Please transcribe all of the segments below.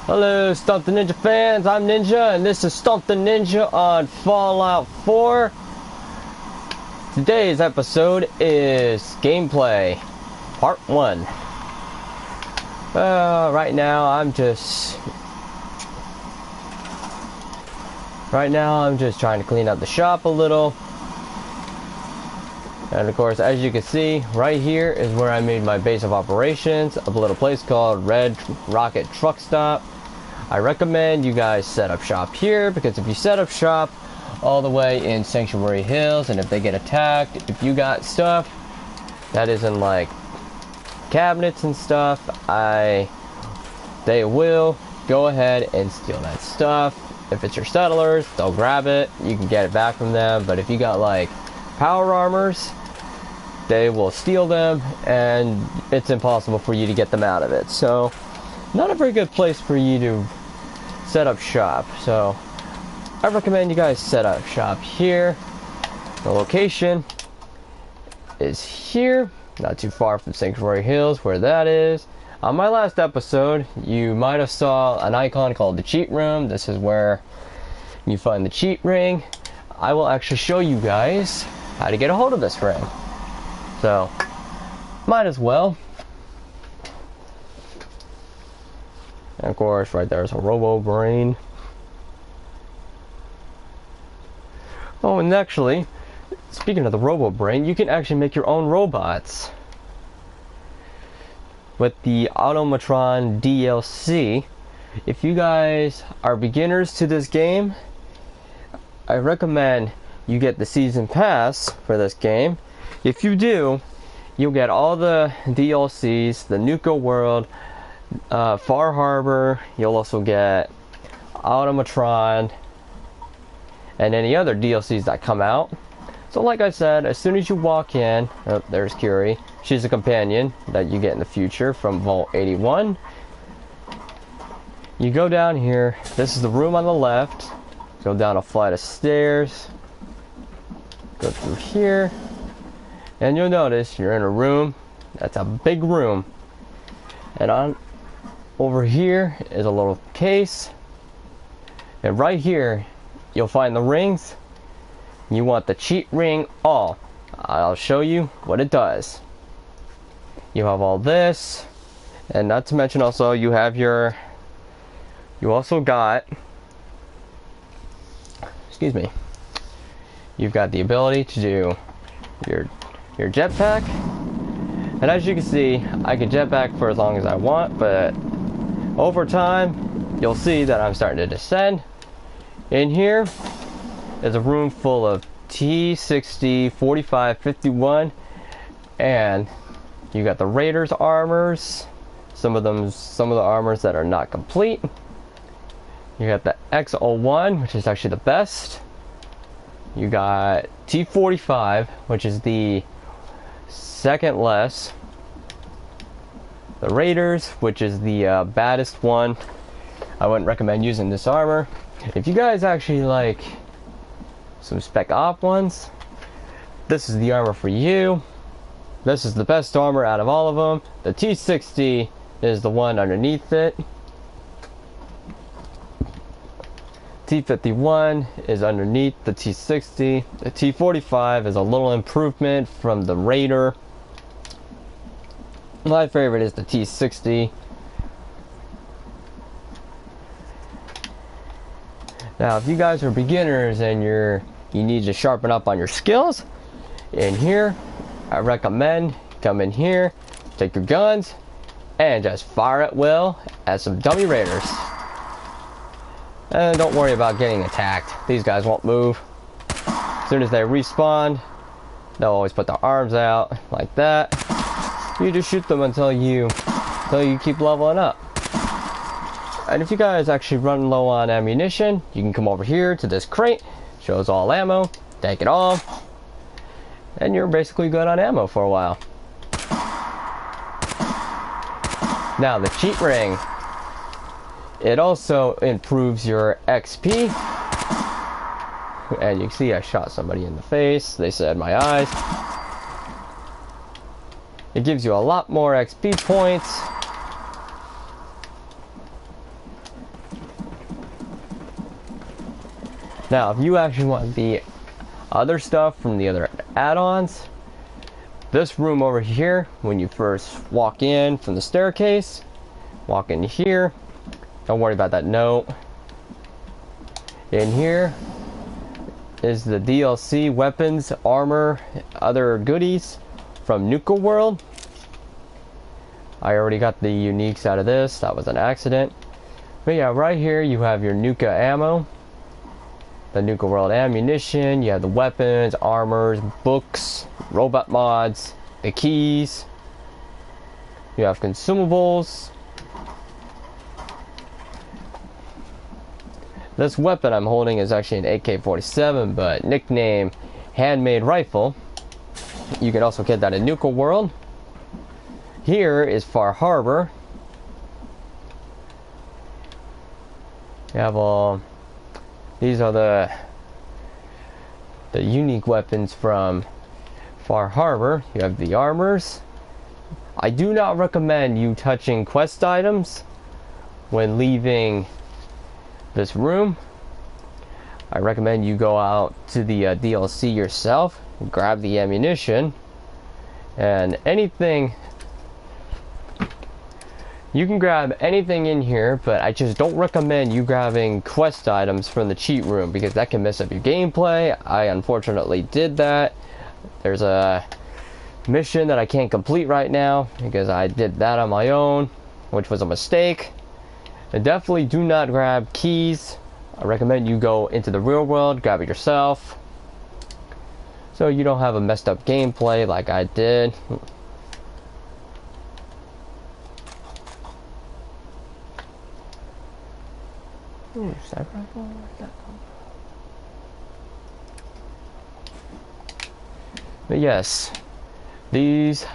Hello, Stomp the Ninja fans. I'm Ninja, and this is Stomp the Ninja on Fallout 4. Today's episode is gameplay, part 1. Right now I'm just trying to clean up the shop a little. And of course, as you can see, right here is where I made my base of operations, a little place called Red Rocket Truck Stop. I recommend you guys set up shop here, because if you set up shop all the way in Sanctuary Hills, and if they get attacked, if you got stuff that isn't like cabinets and stuff, they will go ahead and steal that stuff. If it's your settlers, they'll grab it, you can get it back from them. But if you got like power armors, they will steal them, and it's impossible for you to get them out of it. So not a very good place for you to set up shop. So I recommend you guys set up shop here. The location is here, not too far from Sanctuary Hills, where that is. On my last episode, you might have saw an icon called the cheat room. This is where you find the cheat ring. I will actually show you guys how to get a hold of this ring. So might as well. And of course, right there's a Robo Brain. Oh, and actually, speaking of the Robo Brain, you can actually make your own robots with the Automatron DLC. If you guys are beginners to this game, I recommend you get the season pass for this game. If you do, you'll get all the DLCs, the Nuka World, Far Harbor. You'll also get Automatron and any other DLCs that come out. So like I said, as soon as you walk in, oh, there's Curie. She's a companion that you get in the future from Vault 81. You go down here. This is the room on the left. Go down a flight of stairs. Go through here. And you'll notice you're in a room. That's a big room. And on over here is a little case. And right here, you'll find the rings. You want the cheat ring all. I'll show you what it does. You have all this, and not to mention also you have your, you also got, excuse me, you've got the ability to do your jetpack. And as you can see, I can jetpack for as long as I want, but over time you'll see that I'm starting to descend. In here is a room full of T-60, 45, 51, and you got the Raiders armors, some of the armors that are not complete. You got the X-01, which is actually the best. You got T-45, which is the second less. The Raiders, which is the baddest one. I wouldn't recommend using this armor. If you guys actually like some spec op ones, this is the armor for you. This is the best armor out of all of them. The T-60 is the one underneath it. T-51 is underneath the T-60. The T-45 is a little improvement from the Raider. My favorite is the T-60. Now, if you guys are beginners and you need to sharpen up on your skills, in here, I recommend come in here, take your guns, and just fire at will at some dummy raiders. And don't worry about getting attacked. These guys won't move. As soon as they respawn, they'll always put their arms out like that. You just shoot them until you keep leveling up. And if you guys actually run low on ammunition, you can come over here to this crate. Shows all ammo. Take it all. And you're basically good on ammo for a while. Now the cheat ring. It also improves your XP. And you can see I shot somebody in the face. They said my eyes. It gives you a lot more XP points. Now, if you actually want the other stuff from the other add-ons, this room over here, when you first walk in from the staircase, walk in here, don't worry about that note. In here is the DLC weapons, armor, other goodies from Nuka World. I already got the uniques out of this, that was an accident. But yeah, right here you have your Nuka ammo, the Nuka World ammunition, you have the weapons, armors, books, robot mods, the keys, you have consumables. This weapon I'm holding is actually an AK-47, but nickname Handmade Rifle. You can also get that in Nuka World. Here is Far Harbor. You have all, these are the unique weapons from Far Harbor. You have the armors. I do not recommend you touching quest items when leaving this room. I recommend you go out to the DLC yourself, grab the ammunition, and anything. You can grab anything in here, but I just don't recommend you grabbing quest items from the cheat room because that can mess up your gameplay. I unfortunately did that. There's a mission that I can't complete right now because I did that on my own, which was a mistake. And definitely do not grab keys. I recommend you go into the real world, grab it yourself, so you don't have a messed up gameplay like I did. Ooh, sniper rifle? Where'd that come from? But yes, these,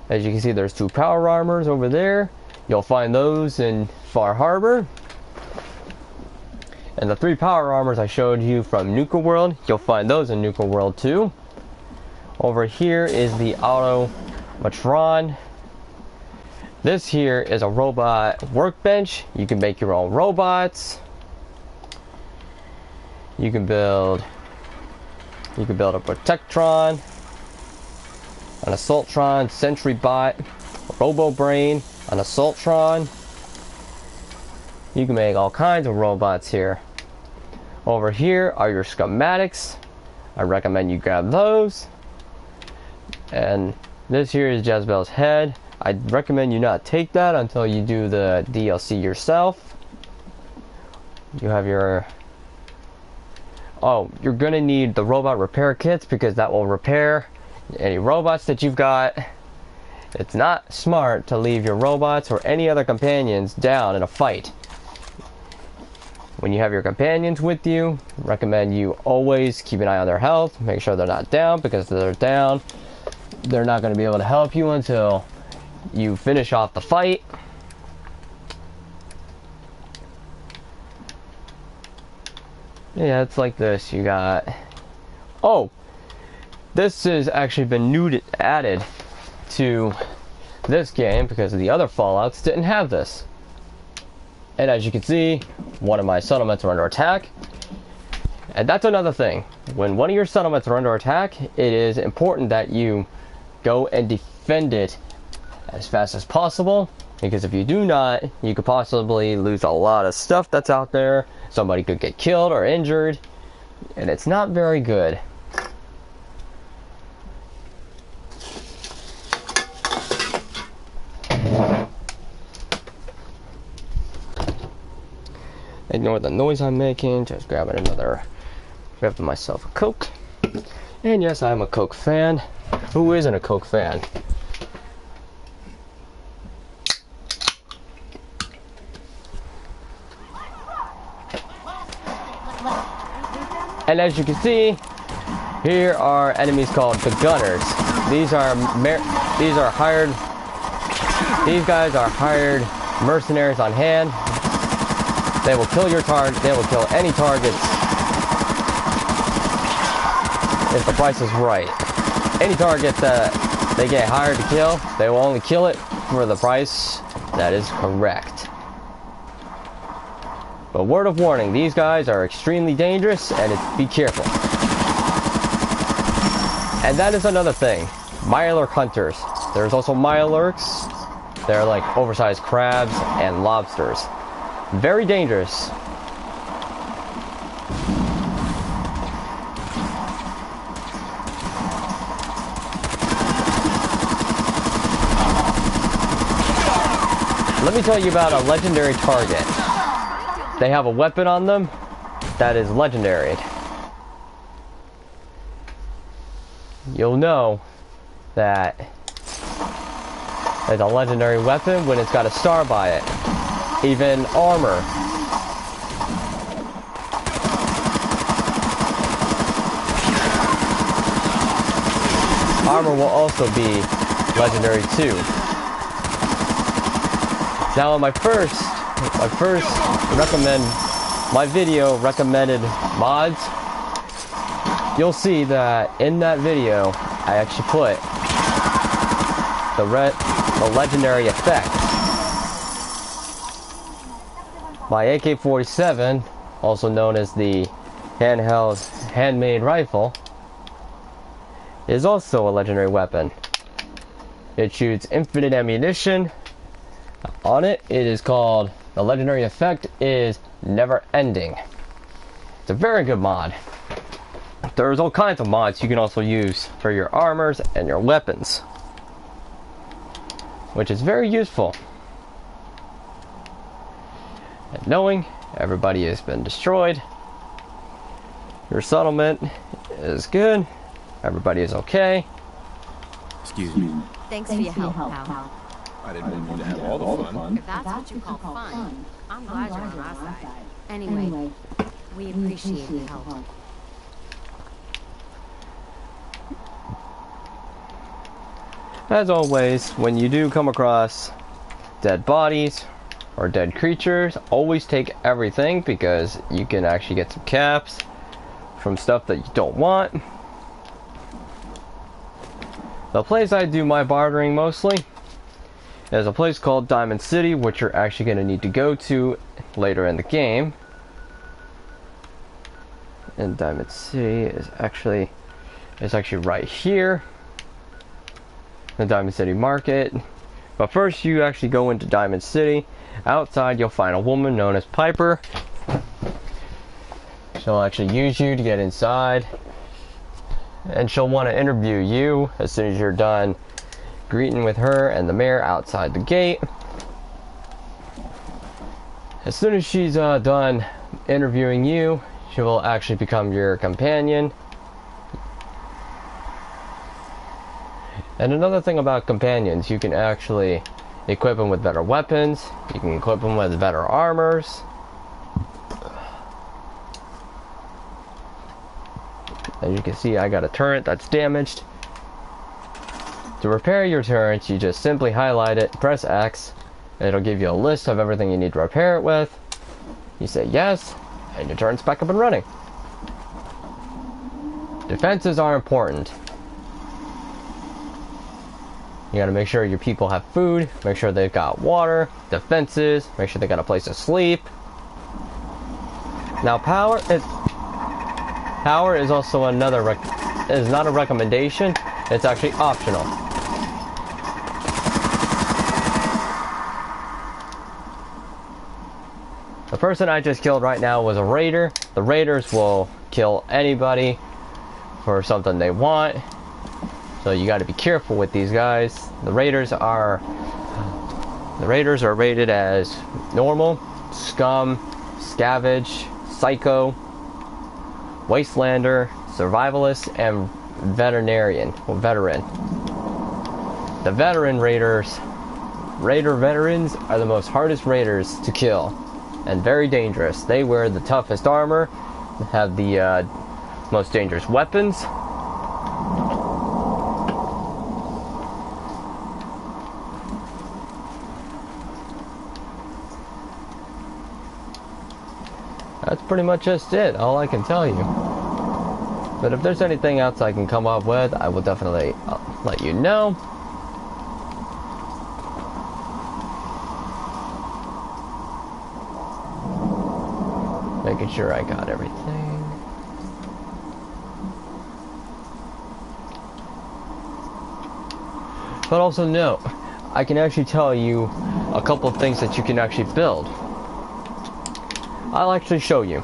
as you can see, there's 2 power armors over there. You'll find those in Far Harbor. And the 3 power armors I showed you from Nuka World, you'll find those in Nuka World too. Over here is the Automatron. This here is a robot workbench. You can make your own robots. You can build a Protectron, an Assaultron, Sentry Bot, Robo Brain, an Assaultron. You can make all kinds of robots here. Over here are your schematics. I recommend you grab those. And this here is Jezebel's head. I'd recommend you not take that until you do the DLC yourself. You have your... Oh, you're gonna need the robot repair kits because that will repair any robots that you've got. It's not smart to leave your robots or any other companions down in a fight. When you have your companions with you, recommend you always keep an eye on their health. Make sure they're not down, because if they're down, they're not going to be able to help you until you finish off the fight. Yeah, it's like this. You got... Oh! This has actually been added to this game because the other Fallouts didn't have this. And as you can see, one of my settlements are under attack. And that's another thing. When one of your settlements are under attack, it is important that you go and defend it as fast as possible. Because if you do not, you could possibly lose a lot of stuff that's out there. Somebody could get killed or injured. And it's not very good. Ignore the noise I'm making, just grabbing myself a Coke. And yes, I'm a Coke fan. Who isn't a Coke fan? And as you can see, here are enemies called the Gunners. These guys are hired mercenaries on hand. They will kill your target. They will kill any targets if the price is right. Any target that they get hired to kill, they will only kill it for the price that is correct. But word of warning, these guys are extremely dangerous, and be careful. And that is another thing. Mirelurk hunters. There's also Mirelurks. They're like oversized crabs and lobsters. Very dangerous. Let me tell you about a legendary target. They have a weapon on them that is legendary. You'll know that it's a legendary weapon when it's got a star by it. Even armor. Armor will also be legendary too. Now in my first video recommended mods, you'll see that in that video I actually put the legendary effect. My AK-47, also known as the handmade rifle, is also a legendary weapon. It shoots infinite ammunition. On it, it is called, the legendary effect is Never Ending. It's a very good mod. There's all kinds of mods you can also use for your armors and your weapons, which is very useful. And knowing everybody has been destroyed, your settlement is good, everybody is okay. Excuse me. Thanks for your help, pal. I didn't want you to have all the fun. If that's what you call fun, I'm glad you're on our side. Anyway, we appreciate your help. As always, when you do come across dead bodies or dead creatures, always take everything, because you can actually get some caps from stuff that you don't want. The place I do my bartering mostly is a place called Diamond City, which you're actually going to need to go to later in the game. And Diamond City is actually right here, the Diamond City Market. But first, you actually go into Diamond City. Outside, you'll find a woman known as Piper. She'll actually use you to get inside, and she'll want to interview you as soon as you're done greeting with her and the mayor outside the gate. As soon as she's done interviewing you, she will actually become your companion. And another thing about companions, you can actually equip them with better weapons, you can equip them with better armors. As you can see, I got a turret that's damaged. To repair your turret, you just simply highlight it, press X, it'll give you a list of everything you need to repair it with. You say yes, and your turret's back up and running. Defenses are important. You gotta make sure your people have food, make sure they've got water, defenses, make sure they got a place to sleep. Now power is also another is not a recommendation, it's actually optional. The person I just killed right now was a raider. The raiders will kill anybody for something they want, so you got to be careful with these guys. The raiders are rated as normal, scum, scavenge, psycho, wastelander, survivalist, and veteran. The veteran veterans are the most hardest raiders to kill, and very dangerous. They wear the toughest armor, have the most dangerous weapons. That's pretty much just it, all I can tell you. But if there's anything else I can come up with, I will definitely let you know. Making sure I got everything. But also note, I can actually tell you a couple of things that you can actually build. I'll actually show you.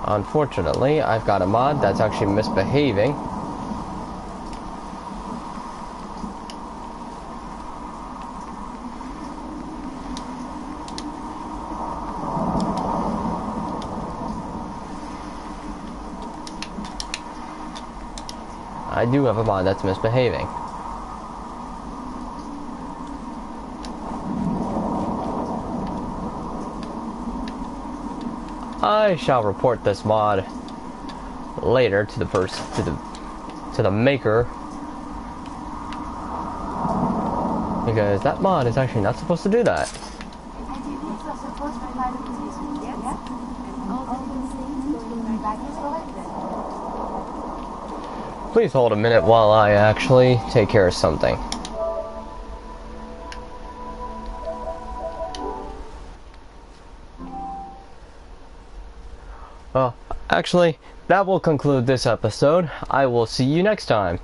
Unfortunately, I've got a mod that's actually misbehaving. I do have a mod that's misbehaving. I shall report this mod later to the to the maker, because that mod is actually not supposed to do that. Please hold a minute while I actually take care of something. Well, actually, that will conclude this episode. I will see you next time.